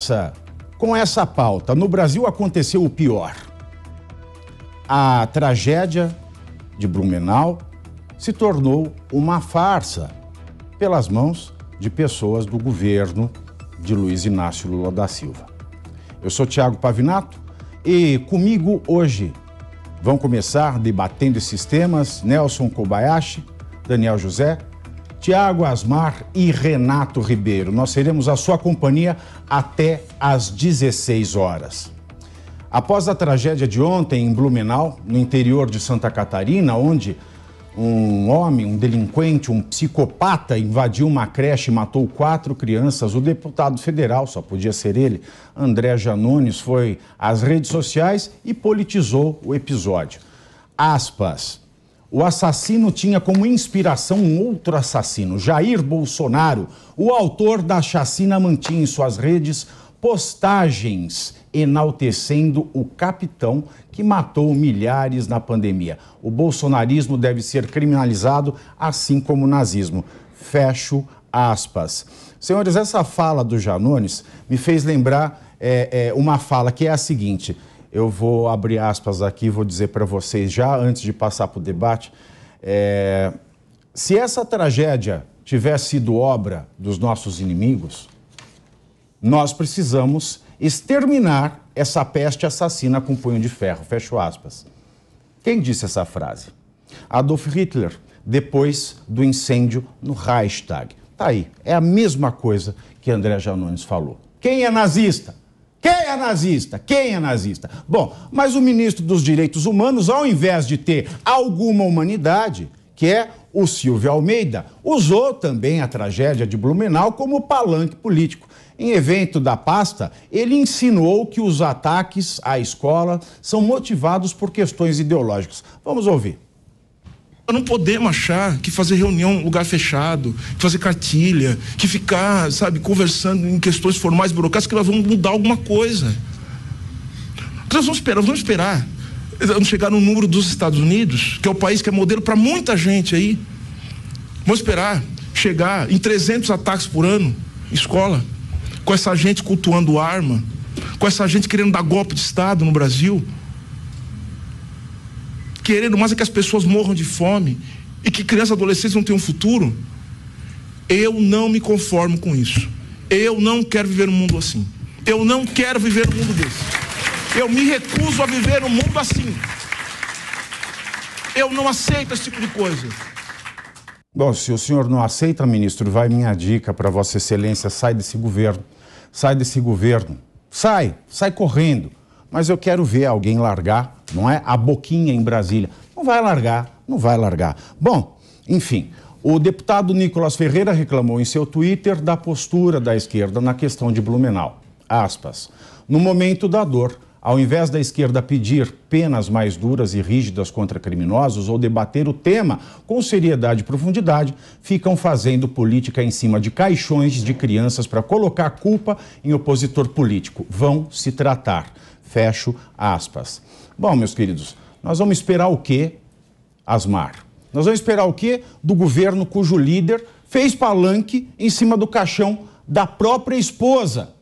começa com essa pauta. No Brasil aconteceu o pior. A tragédia de Blumenau se tornou uma farsa pelas mãos de pessoas do governo de Luiz Inácio Lula da Silva. Eu sou Thiago Pavinato e comigo hoje vão começar debatendo esses temas Nelson Kobayashi, Daniel José, Tiago Asmar e Renato Ribeiro. Nós seremos a sua companhia até às 16 horas. Após a tragédia de ontem em Blumenau, no interior de Santa Catarina, onde um homem, um delinquente, um psicopata invadiu uma creche e matou 4 crianças, o deputado federal, só podia ser ele, André Janones, foi às redes sociais e politizou o episódio. Aspas. O assassino tinha como inspiração um outro assassino, Jair Bolsonaro. O autor da chacina mantinha em suas redes postagens enaltecendo o capitão que matou milhares na pandemia. O bolsonarismo deve ser criminalizado, assim como o nazismo. Fecho aspas. Senhores, essa fala do Janones me fez lembrar uma fala que é a seguinte. Eu vou abrir aspas aqui e vou dizer para vocês já, antes de passar para o debate, se essa tragédia tivesse sido obra dos nossos inimigos, nós precisamos exterminar essa peste assassina com punho de ferro. Fecho aspas. Quem disse essa frase? Adolf Hitler, depois do incêndio no Reichstag. Tá aí, é a mesma coisa que André Janones falou. Quem é nazista? Quem é nazista? Quem é nazista? Bom, mas o ministro dos Direitos Humanos, ao invés de ter alguma humanidade, que é o Silvio Almeida, usou também a tragédia de Blumenau como palanque político. Em evento da pasta, ele insinuou que os ataques à escola são motivados por questões ideológicas. Vamos ouvir. Não podemos achar que fazer reunião em lugar fechado, que fazer cartilha, que ficar, sabe, conversando em questões formais, burocráticas, que nós vamos mudar alguma coisa. Nós vamos esperar. Vamos chegar no número dos Estados Unidos, que é o país que é modelo para muita gente aí. Vamos esperar chegar em 300 ataques por ano em escola, com essa gente cultuando arma, com essa gente querendo dar golpe de Estado no Brasil, querendo mais é que as pessoas morram de fome e que crianças e adolescentes não tenham um futuro. Eu não me conformo com isso. Eu não quero viver num mundo assim. Eu não quero viver num mundo desse. Eu me recuso a viver num mundo assim. Eu não aceito esse tipo de coisa. Bom, se o senhor não aceita, ministro, vai minha dica para Vossa Excelência, sai desse governo. Sai desse governo. Sai correndo. Mas eu quero ver alguém largar, não é? A boquinha em Brasília. Não vai largar. Bom, enfim, o deputado Nicolas Ferreira reclamou em seu Twitter da postura da esquerda na questão de Blumenau. Aspas. No momento da dor, ao invés da esquerda pedir penas mais duras e rígidas contra criminosos ou debater o tema com seriedade e profundidade, ficam fazendo política em cima de caixões de crianças para colocar culpa em opositor político. Vão se tratar. Fecho aspas. Bom, meus queridos, nós vamos esperar o quê, Asmar? Nós vamos esperar o quê do governo cujo líder fez palanque em cima do caixão da própria esposa?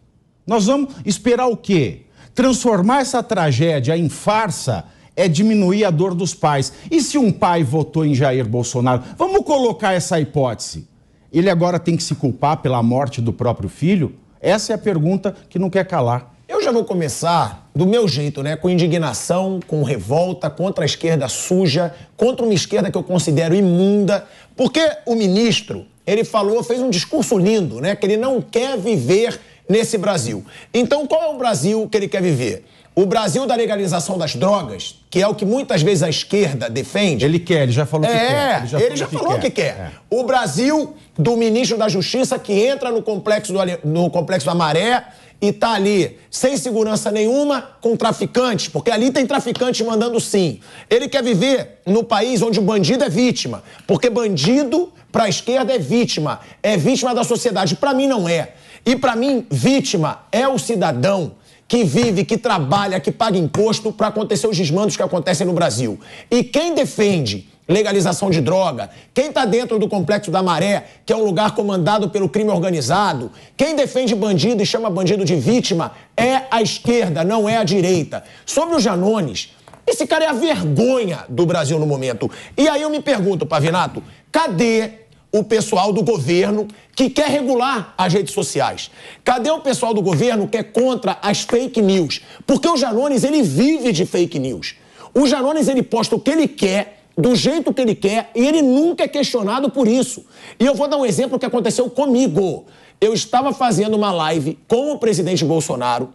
Nós vamos esperar o quê? Transformar essa tragédia em farsa é diminuir a dor dos pais. E se um pai votou em Jair Bolsonaro? Vamos colocar essa hipótese. Ele agora tem que se culpar pela morte do próprio filho? Essa é a pergunta que não quer calar. Eu já vou começar do meu jeito, né? Com indignação, com revolta contra a esquerda suja, contra uma esquerda que eu considero imunda, porque o ministro, ele fez um discurso lindo, né? Que ele não quer viver nesse Brasil. Então, qual é o Brasil que ele quer viver? O Brasil da legalização das drogas, que é o que muitas vezes a esquerda defende. Ele já falou que quer. Ele já falou que quer. O Brasil do ministro da Justiça que entra no complexo da Maré e tá ali sem segurança nenhuma com traficantes, porque ali tem traficante mandando sim. Ele quer viver no país onde o bandido é vítima, porque bandido para a esquerda é vítima da sociedade. Para mim não é. E para mim, vítima é o cidadão que vive, que trabalha, que paga imposto para acontecer os desmandos que acontecem no Brasil. E quem defende legalização de droga, quem está dentro do Complexo da Maré, que é um lugar comandado pelo crime organizado, quem defende bandido e chama bandido de vítima é a esquerda, não é a direita. Sobre o Janones, esse cara é a vergonha do Brasil no momento. E aí eu me pergunto, Pavinato, cadê o pessoal do governo que quer regular as redes sociais? Cadê o pessoal do governo que é contra as fake news? Porque o Janones, ele vive de fake news. O Janones, ele posta o que ele quer, do jeito que ele quer, e ele nunca é questionado por isso. E eu vou dar um exemplo que aconteceu comigo. Eu estava fazendo uma live com o presidente Bolsonaro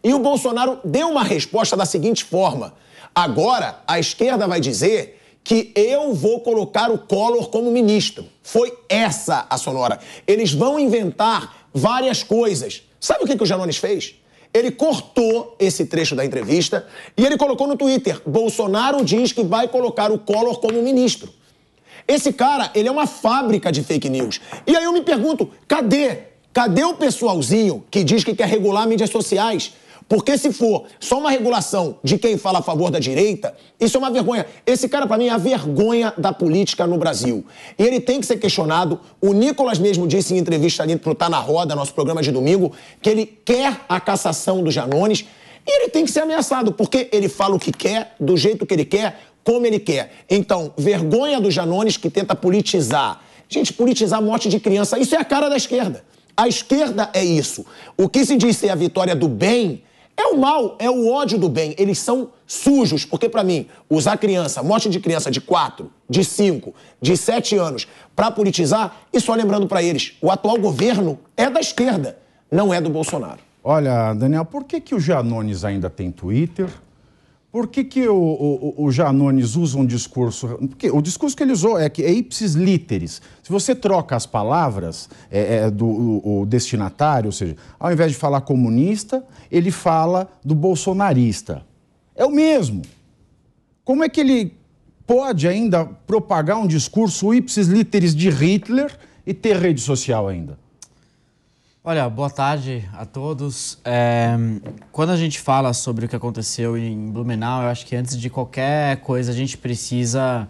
e o Bolsonaro deu uma resposta da seguinte forma: agora a esquerda vai dizer que eu vou colocar o Collor como ministro. Foi essa a sonora. Eles vão inventar várias coisas. Sabe o que o Janones fez? Ele cortou esse trecho da entrevista e ele colocou no Twitter: Bolsonaro diz que vai colocar o Collor como ministro. Esse cara, ele é uma fábrica de fake news. E aí eu me pergunto, cadê o pessoalzinho que diz que quer regular mídias sociais? Porque se for só uma regulação de quem fala a favor da direita, isso é uma vergonha. Esse cara, pra mim, é a vergonha da política no Brasil. E ele tem que ser questionado. O Nicolas mesmo disse em entrevista ali pro Tá na Roda, nosso programa de domingo, que ele quer a cassação do Janones. E ele tem que ser ameaçado, porque ele fala o que quer, do jeito que ele quer, como ele quer. Então, vergonha do Janones, que tenta politizar. Gente, politizar a morte de criança, isso é a cara da esquerda. A esquerda é isso. O que se diz ser a vitória do bem é o mal, é o ódio do bem. Eles são sujos, porque pra mim, usar criança, morte de criança de 4, de 5, de 7 anos pra politizar, e só lembrando pra eles, o atual governo é da esquerda, não é do Bolsonaro. Olha, Daniel, por que o Janones ainda tem Twitter? Por que o Janones usa um discurso... Porque o discurso que ele usou é que é ipsis literis. Se você troca as palavras do destinatário, ou seja, ao invés de falar comunista, ele fala do bolsonarista. É o mesmo. Como é que ele pode ainda propagar um discurso ipsis literis de Hitler e ter rede social ainda? Olha, boa tarde a todos. Quando a gente fala sobre o que aconteceu em Blumenau, eu acho que antes de qualquer coisa a gente precisa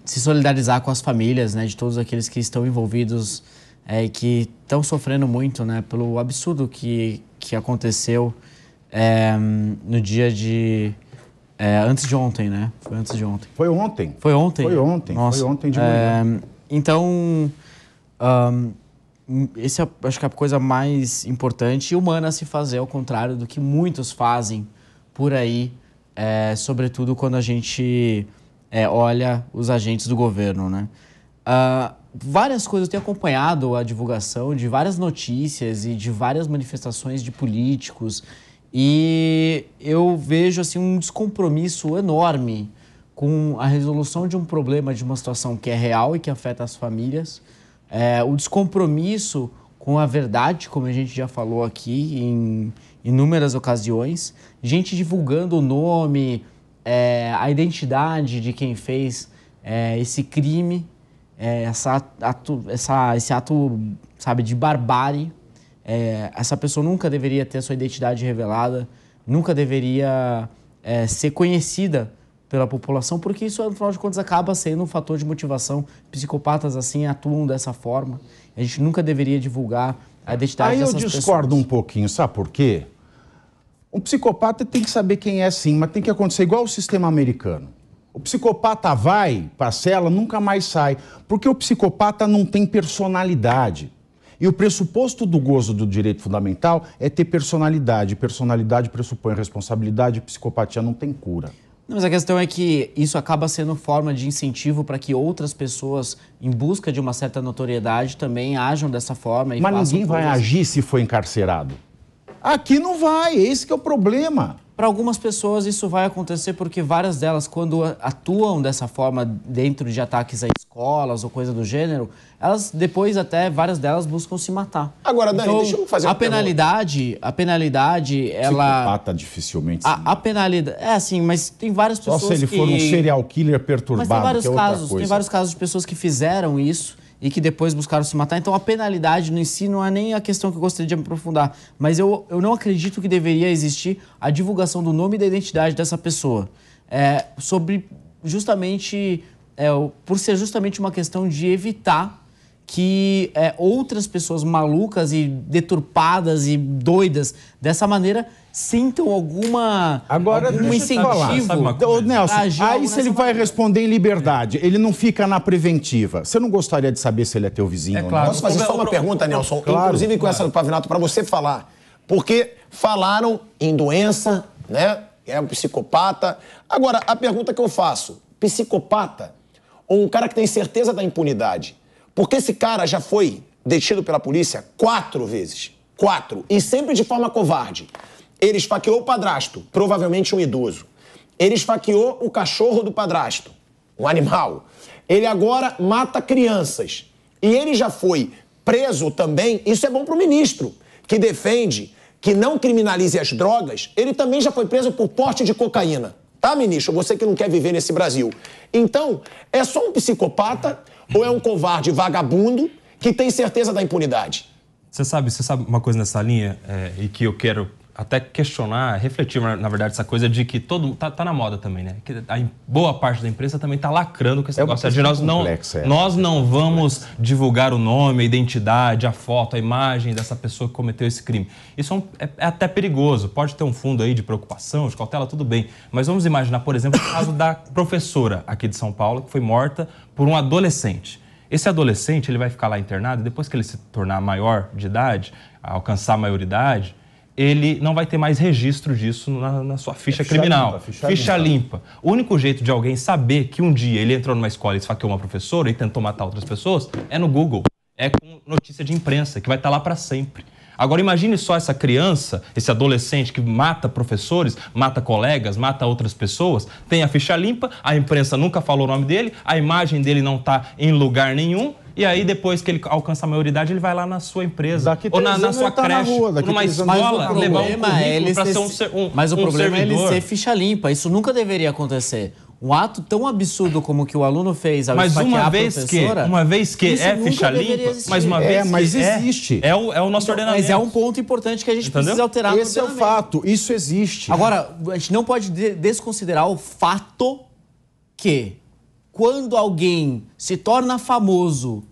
se solidarizar com as famílias, né, de todos aqueles que estão envolvidos e que estão sofrendo muito, né, pelo absurdo que aconteceu no dia de... antes de ontem, né? Foi antes de ontem. Foi ontem. Foi ontem? Foi ontem. Nossa. Foi ontem de manhã. Então... esse acho que é a coisa mais importante e humana a se fazer, ao contrário do que muitos fazem por aí, sobretudo quando a gente olha os agentes do governo, né? Várias coisas, eu tenho acompanhado a divulgação de várias notícias e de várias manifestações de políticos e eu vejo assim, um descompromisso enorme com a resolução de um problema, de uma situação que é real e que afeta as famílias. O descompromisso com a verdade, como a gente já falou aqui em inúmeras ocasiões, gente divulgando o nome, a identidade de quem fez esse crime, esse ato, sabe, de barbárie. Essa pessoa nunca deveria ter sua identidade revelada, nunca deveria ser conhecida pela população, porque isso, no final de contas, acaba sendo um fator de motivação. Psicopatas, assim, atuam dessa forma. A gente nunca deveria divulgar a identidade dessas pessoas. Aí eu discordo um pouquinho, sabe por quê? Um psicopata tem que saber quem é, sim, mas tem que acontecer igual o sistema americano. O psicopata vai para a cela, nunca mais sai, porque o psicopata não tem personalidade. E o pressuposto do gozo do direito fundamental é ter personalidade. Personalidade pressupõe responsabilidade, psicopatia não tem cura. Mas a questão é que isso acaba sendo forma de incentivo para que outras pessoas, em busca de uma certa notoriedade, também ajam dessa forma. E mas ninguém vai agir se for encarcerado. Aqui não vai, esse que é o problema. Para algumas pessoas isso vai acontecer porque várias delas, quando atuam dessa forma dentro de ataques a escolas ou coisa do gênero, elas depois até, várias delas buscam se matar. Agora, Dani, deixa eu fazer uma pergunta. A penalidade, ela... Psicopata dificilmente. A penalidade... assim, mas tem várias pessoas que... Só se ele for um serial killer perturbado, mas tem vários que é outra casos, coisa. tem vários casos de pessoas que fizeram isso e que depois buscaram se matar. Então, a penalidade no si não é nem a questão que eu gostaria de me aprofundar. Mas eu não acredito que deveria existir a divulgação do nome e da identidade dessa pessoa. Sobre justamente uma questão de evitar que outras pessoas malucas e deturpadas e doidas dessa maneira sintam algum incentivo. Nelson, aí se ele vai responder em liberdade, ele não fica na preventiva. Você não gostaria de saber se ele é teu vizinho ou não? Posso fazer só uma pergunta, Nelson? Claro, inclusive com essa do Pavinato, para você falar. Porque falaram em doença, né? É um psicopata. Agora, a pergunta que eu faço, psicopata ou um cara que tem certeza da impunidade? Porque esse cara já foi detido pela polícia 4 vezes. 4. E sempre de forma covarde. Ele esfaqueou o padrasto, provavelmente um idoso. Ele esfaqueou o cachorro do padrasto, um animal. Ele agora mata crianças. E ele já foi preso também, isso é bom pro ministro, que defende que não criminalize as drogas. Ele também já foi preso por porte de cocaína. Tá, ministro? Você que não quer viver nesse Brasil. Então, é só um psicopata ou é um covarde vagabundo que tem certeza da impunidade? Você sabe uma coisa nessa linha e que eu quero até questionar, refletir, na verdade, essa coisa de que tá na moda também, né? Que a boa parte da imprensa também tá lacrando com esse negócio. Nós não vamos divulgar o nome, a identidade, a foto, a imagem dessa pessoa que cometeu esse crime. Isso é até perigoso. Pode ter um fundo aí de preocupação, de cautela, tudo bem. Mas vamos imaginar, por exemplo, o caso da professora aqui de São Paulo, que foi morta por um adolescente. Esse adolescente, ele vai ficar lá internado, e depois que ele se tornar maior de idade, alcançar a maioridade, ele não vai ter mais registro disso na sua ficha criminal. Ficha limpa. O único jeito de alguém saber que um dia ele entrou numa escola e esfaqueou uma professora e tentou matar outras pessoas é no Google. É com notícia de imprensa, que vai estar lá para sempre. Agora imagine só essa criança, esse adolescente que mata professores, mata colegas, mata outras pessoas, tem a ficha limpa, a imprensa nunca falou o nome dele, a imagem dele não está em lugar nenhum, e aí depois que ele alcança a maioridade, ele vai lá na sua empresa, ou na sua creche, ou numa escola, levar um currículo para ser um Mas o problema é ele servidor. ser ficha limpa, isso nunca deveria acontecer. Um ato tão absurdo como o que o aluno fez ao mas esfaquear a professora... uma vez que é ficha limpa, mas uma vez mas existe. É o nosso ordenamento. Mas é um ponto importante que a gente precisa alterar no Esse é o fato, isso existe. Agora, a gente não pode desconsiderar o fato que quando alguém se torna famoso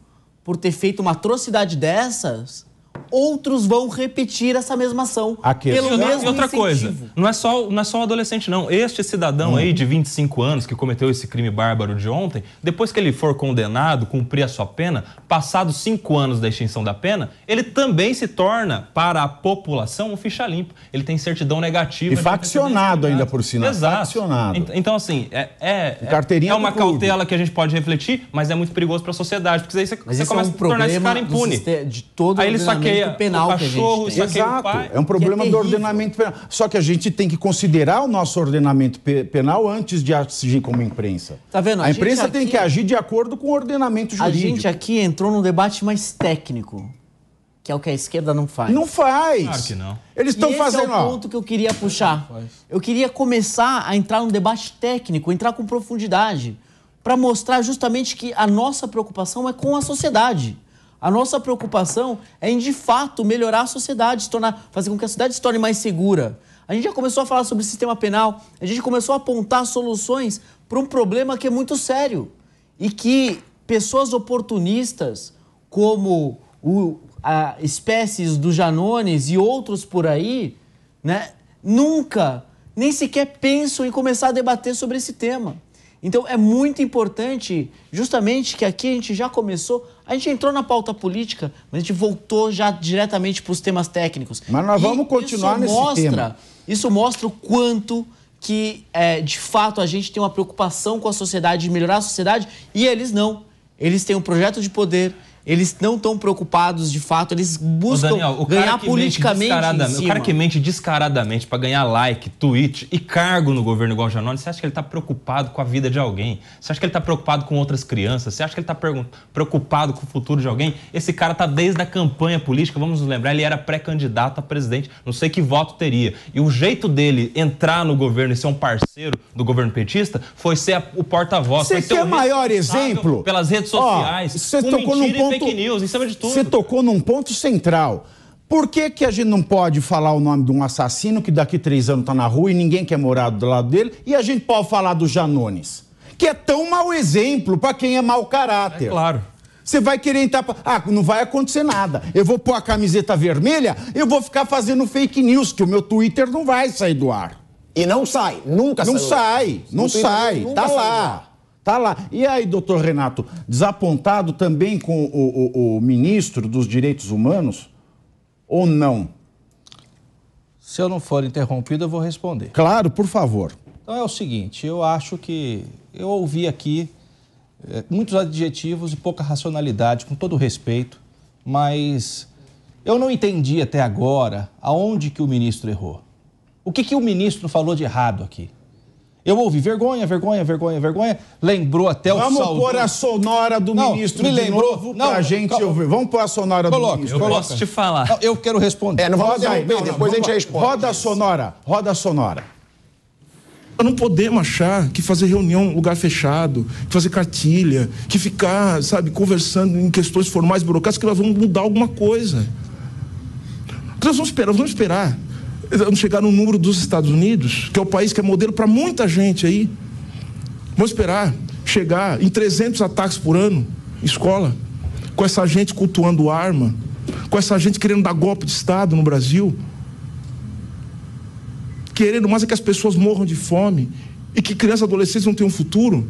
por ter feito uma atrocidade dessas, outros vão repetir essa mesma ação. Pelo mesmo e outra incentivo. coisa, não é só o adolescente, não. Este cidadão aí de 25 anos que cometeu esse crime bárbaro de ontem, depois que ele for condenado, cumprir a sua pena, passados 5 anos da extinção da pena, ele também se torna, para a população, um ficha limpa. Ele tem certidão negativa. E faccionado ainda por sinal. Exato. Faccionado. Então, assim, é uma do clube. cautela que a gente pode refletir, mas é muito perigoso para a sociedade, porque aí você começa a tornar esse cara impune. De todo aí ele saqueia penal o cachorro, que a gente tem. Exato, é um problema do ordenamento penal. Só que a gente tem que considerar o nosso ordenamento penal antes de agir como imprensa. Tá vendo? A imprensa tem que agir de acordo com o ordenamento jurídico. A gente aqui entrou num debate mais técnico, que é o que a esquerda não faz. Não faz. Claro que não. Eles estão fazendo... Esse é o ponto que eu queria puxar. Eu queria começar a entrar num debate técnico, entrar com profundidade, para mostrar justamente que a nossa preocupação é com a sociedade. A nossa preocupação é em, de fato, melhorar a sociedade, fazer com que a sociedade se torne mais segura. A gente já começou a falar sobre o sistema penal, a gente começou a apontar soluções para um problema que é muito sério e que pessoas oportunistas, como espécies do Janones e outros por aí, né, nunca, nem sequer pensam em começar a debater sobre esse tema. Então, é muito importante, justamente, que aqui a gente já começou, a gente entrou na pauta política, mas a gente voltou já diretamente para os temas técnicos. Mas nós vamos continuar nesse tema. Isso mostra o quanto que, de fato, a gente tem uma preocupação com a sociedade, de melhorar a sociedade, e eles não. Eles têm um projeto de poder, eles não estão preocupados, de fato, eles buscam ganhar politicamente em cima. O cara que mente descaradamente para ganhar like, tweet e cargo no governo igual o Janones, você acha que ele está preocupado com a vida de alguém? Você acha que ele está preocupado com outras crianças? Você acha que ele está preocupado com o futuro de alguém? Esse cara está desde a campanha política, vamos nos lembrar, ele era pré-candidato a presidente, não sei que voto teria. E o jeito dele entrar no governo e ser um parceiro do governo petista foi ser o porta-voz. Você quer maior exemplo? Pelas redes sociais, você com tocou num ponto, fake news, em cima de tudo. Você tocou num ponto central. Por que a gente não pode falar o nome de um assassino que daqui 3 anos está na rua e ninguém quer morar do lado dele, e a gente pode falar do Janones, que é tão mau exemplo para quem é mau caráter. É claro. Você vai querer entrar... não vai acontecer nada. Eu vou pôr a camiseta vermelha, eu vou ficar fazendo fake news, que o meu Twitter não vai sair do ar. E não sai, nunca Não saiu. não sai, tá lá. Tá lá. E aí, doutor Renato, desapontado também com o ministro dos Direitos Humanos ou não? Se eu não for interrompido, eu vou responder. Claro, por favor. Então é o seguinte, eu acho que eu ouvi aqui muitos adjetivos e pouca racionalidade, com todo respeito, mas eu não entendi até agora aonde que o ministro errou. O que o ministro falou de errado aqui? Eu ouvi vergonha, vergonha, vergonha, vergonha, lembrou até o Vamos saudoso... pôr a sonora do ministro me lembrou, novo pra gente ouvir. Vamos pôr a sonora do ministro. Eu posso te falar. Não, eu quero responder. Não vamos interromper, depois a gente responde. Roda a sonora, roda a sonora. Nós não podemos achar que fazer reunião em lugar fechado, que fazer cartilha, que ficar, sabe, conversando em questões formais burocráticas, que nós vamos mudar alguma coisa. Nós vamos esperar. Vamos chegar no número dos Estados Unidos, que é o país que é modelo para muita gente aí. Vamos esperar chegar em 300 ataques por ano em escola, com essa gente cultuando arma, com essa gente querendo dar golpe de Estado no Brasil, querendo mais é que as pessoas morram de fome e que crianças e adolescentes não tenham futuro.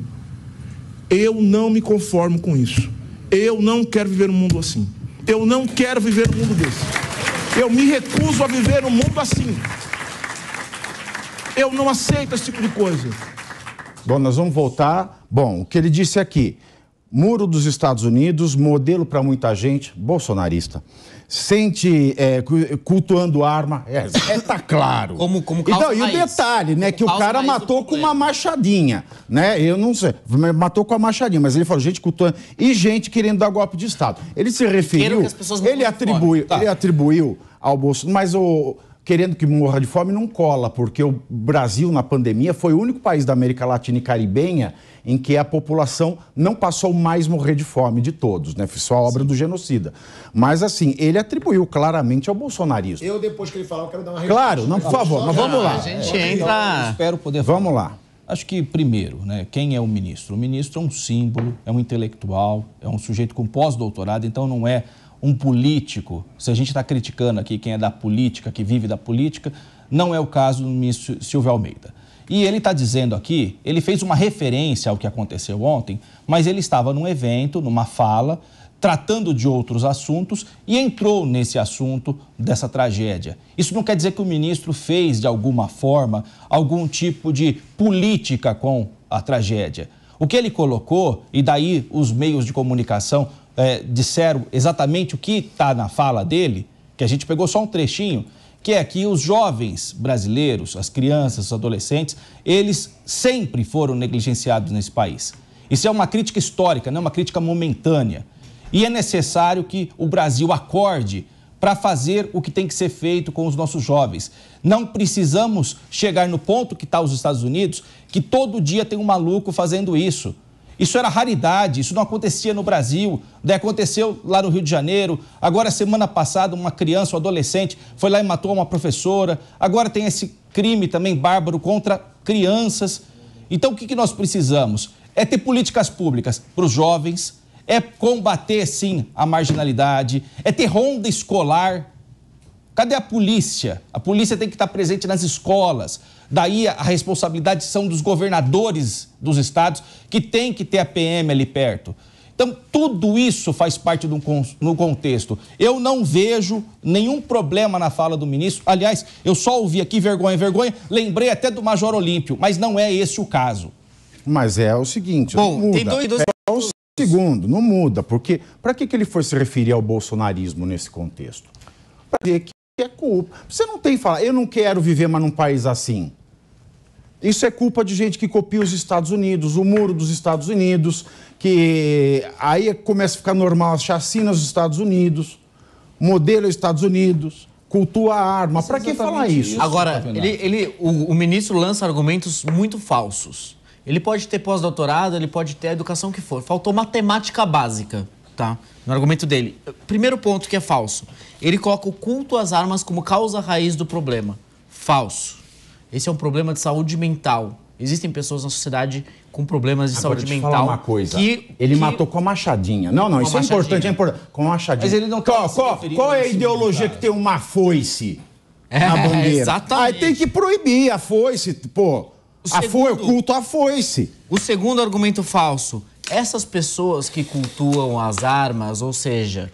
Eu não me conformo com isso. Eu não quero viver um mundo assim. Eu não quero viver um mundo desse. Eu me recuso a viver um mundo assim. Eu não aceito esse tipo de coisa. Bom, nós vamos voltar. Bom, o que ele disse aqui, Muro dos Estados Unidos, modelo para muita gente, bolsonarista. Sente cultuando arma, tá claro. Como então, e o detalhe, né, que o cara matou com uma machadinha, né? Eu não sei, matou com a machadinha, mas ele falou gente cultuando e gente querendo dar golpe de Estado. Ele se referiu, ele atribuiu ao Bolsonaro, mas querendo que morra de fome não cola, porque o Brasil na pandemia foi o único país da América Latina e Caribenha em que a população não passou mais morrer de fome de todos, né? Foi só obra do genocida. Mas assim, ele atribuiu claramente ao bolsonarismo. Eu, depois que ele falar, eu quero dar uma resposta. Claro, não, por favor, mas vamos lá. A gente entra... Eu espero poder falar. Vamos lá. Acho que, primeiro, né, quem é o ministro? O ministro é um símbolo, é um intelectual, é um sujeito com pós-doutorado, então não é um político. Se a gente está criticando aqui quem é da política, que vive da política, não é o caso do ministro Silvio Almeida. E ele está dizendo aqui, ele fez uma referência ao que aconteceu ontem, mas ele estava num evento, numa fala, tratando de outros assuntos e entrou nesse assunto dessa tragédia. Isso não quer dizer que o ministro fez, de alguma forma, algum tipo de política com a tragédia. O que ele colocou, e daí os meios de comunicação disseram exatamente o que está na fala dele, que a gente pegou só um trechinho, que é que os jovens brasileiros, as crianças, os adolescentes, eles sempre foram negligenciados nesse país. Isso é uma crítica histórica, não é uma crítica momentânea. E é necessário que o Brasil acorde para fazer o que tem que ser feito com os nossos jovens. Não precisamos chegar no ponto que está os Estados Unidos, que todo dia tem um maluco fazendo isso. Isso era raridade, isso não acontecia no Brasil, daí aconteceu lá no Rio de Janeiro, agora semana passada uma criança, um adolescente, foi lá e matou uma professora, agora tem esse crime também bárbaro contra crianças. Então o que nós precisamos? É ter políticas públicas para os jovens, é combater sim a marginalidade, é ter ronda escolar. Cadê a polícia? A polícia tem que estar presente nas escolas. Daí a responsabilidade são dos governadores dos estados, que tem que ter a PM ali perto. Então, tudo isso faz parte no contexto. Eu não vejo nenhum problema na fala do ministro. Aliás, eu só ouvi aqui vergonha, vergonha. Lembrei até do Major Olímpio, mas não é esse o caso. Mas é o seguinte, bom, não muda. Tem dois... É o segundo, não muda. Porque para que ele foi se referir ao bolsonarismo nesse contexto? Para dizer que é culpa. Você não tem que falar, eu não quero viver mais num país assim. Isso é culpa de gente que copia os Estados Unidos, o muro dos Estados Unidos, que aí começa a ficar normal as chacinas dos Estados Unidos, modelo Estados Unidos, cultua a arma. Para que falar isso? Agora, o ministro lança argumentos muito falsos. Ele pode ter pós-doutorado, ele pode ter a educação que for. Faltou matemática básica, tá? No argumento dele. Primeiro ponto que é falso. Ele coloca o culto às armas como causa raiz do problema. Falso. Esse é um problema de saúde mental. Existem pessoas na sociedade com problemas de saúde mental. Falar uma coisa. Ele matou com a machadinha. Não, isso é importante, Com a machadinha. Mas ele não tá qual é a ideologia que tem uma foice na bandeira? Exatamente. Aí tem que proibir a foice, pô. O culto à foice. O segundo argumento falso. Essas pessoas que cultuam as armas, ou seja,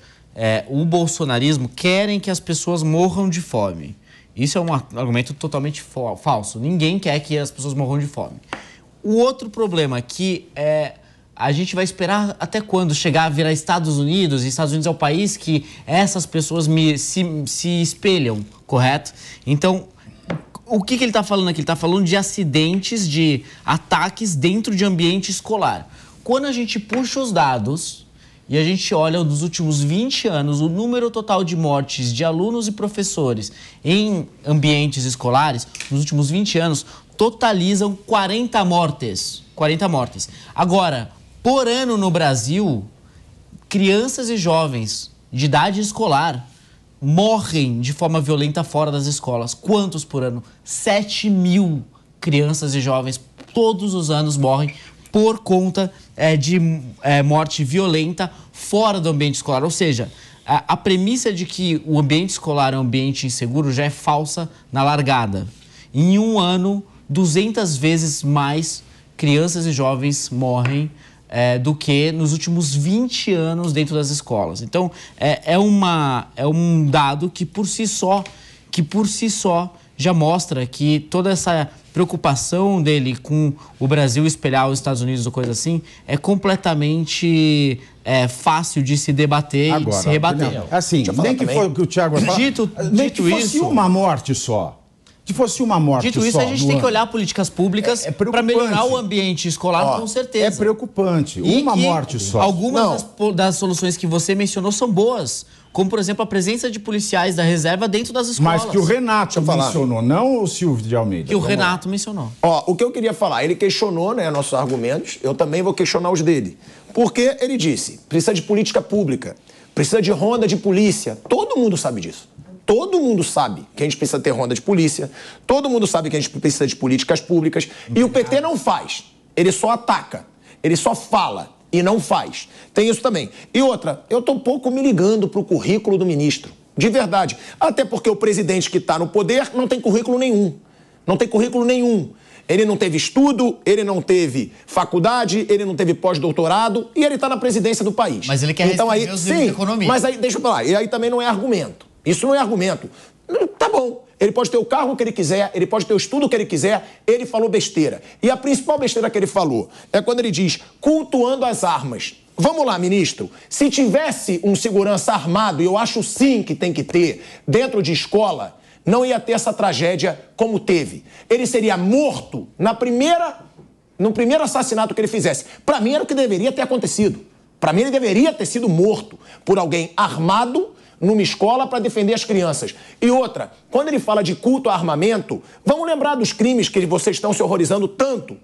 o bolsonarismo, querem que as pessoas morram de fome. Isso é um argumento totalmente falso. Ninguém quer que as pessoas morram de fome. O outro problema que a gente vai esperar até quando chegar a virar Estados Unidos, e Estados Unidos é o país que essas pessoas se espelham, correto? Então, o que ele está falando aqui? Ele está falando de acidentes, de ataques dentro de ambiente escolar. Quando a gente puxa os dados e a gente olha dos últimos 20 anos, o número total de mortes de alunos e professores em ambientes escolares, nos últimos 20 anos, totalizam 40 mortes. 40 mortes. Agora, por ano no Brasil, crianças e jovens de idade escolar morrem de forma violenta fora das escolas. Quantos por ano? 7 mil crianças e jovens todos os anos morrem por conta de morte violenta fora do ambiente escolar. Ou seja, a premissa de que o ambiente escolar é um ambiente inseguro já é falsa na largada. Em um ano, 200 vezes mais crianças e jovens morrem do que nos últimos 20 anos dentro das escolas. Então, é um dado que por si só já mostra que toda essa preocupação dele com o Brasil espelhar os Estados Unidos ou coisa assim é completamente fácil de se debater e de se rebater. Assim, nem que foi o que o Thiago vai falar. Dito fosse uma morte só. Se fosse uma morte Dito isso, a gente tem que olhar políticas públicas para melhorar o ambiente escolar, com certeza. É preocupante. Uma morte só. Algumas das soluções que você mencionou são boas, como, por exemplo, a presença de policiais da reserva dentro das escolas. Mas que o Renato mencionou, não o Silvio de Almeida. Que o Renato mencionou. O que eu queria falar, ele questionou, nossos argumentos, eu também vou questionar os dele. Porque ele disse, precisa de política pública, precisa de ronda de polícia. Todo mundo sabe disso. Todo mundo sabe que a gente precisa ter ronda de polícia, todo mundo sabe que a gente precisa de políticas públicas, e o PT não faz, ele só ataca, ele só fala e não faz. Tem isso também. E outra, eu tô um pouco me ligando pro currículo do ministro, de verdade, até porque o presidente que tá no poder não tem currículo nenhum, Ele não teve estudo, ele não teve faculdade, ele não teve pós-doutorado e ele tá na presidência do país. Mas ele quer reescrever os livros de economia. Mas aí, deixa eu falar, e aí também não é argumento. Isso não é argumento. Tá bom, ele pode ter o cargo que ele quiser, ele pode ter o estudo que ele quiser, ele falou besteira. E a principal besteira que ele falou é quando ele diz cultuando as armas. Vamos lá, ministro, se tivesse um segurança armado, e eu acho sim que tem que ter, dentro de escola, não ia ter essa tragédia como teve. Ele seria morto no primeiro assassinato que ele fizesse. Pra mim era o que deveria ter acontecido. Pra mim ele deveria ter sido morto por alguém armado numa escola para defender as crianças. E outra, quando ele fala de culto a armamento, vamos lembrar dos crimes que vocês estão se horrorizando tanto.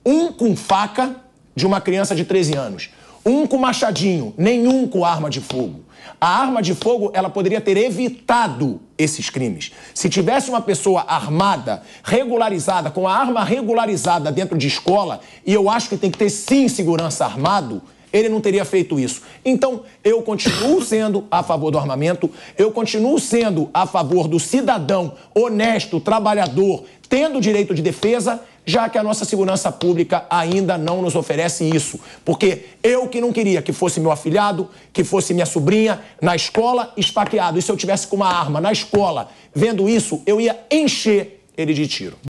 Um com faca de uma criança de 13 anos. Um com machadinho, nenhum com arma de fogo. A arma de fogo, ela poderia ter evitado esses crimes. Se tivesse uma pessoa armada, regularizada, com a arma regularizada dentro de escola, e eu acho que tem que ter sim segurança armado, ele não teria feito isso. Então, eu continuo sendo a favor do armamento, eu continuo sendo a favor do cidadão honesto, trabalhador, tendo direito de defesa, já que a nossa segurança pública ainda não nos oferece isso. Porque eu que não queria que fosse meu afilhado, que fosse minha sobrinha, na escola, esfaqueado. E se eu tivesse com uma arma na escola, vendo isso, eu ia encher ele de tiro.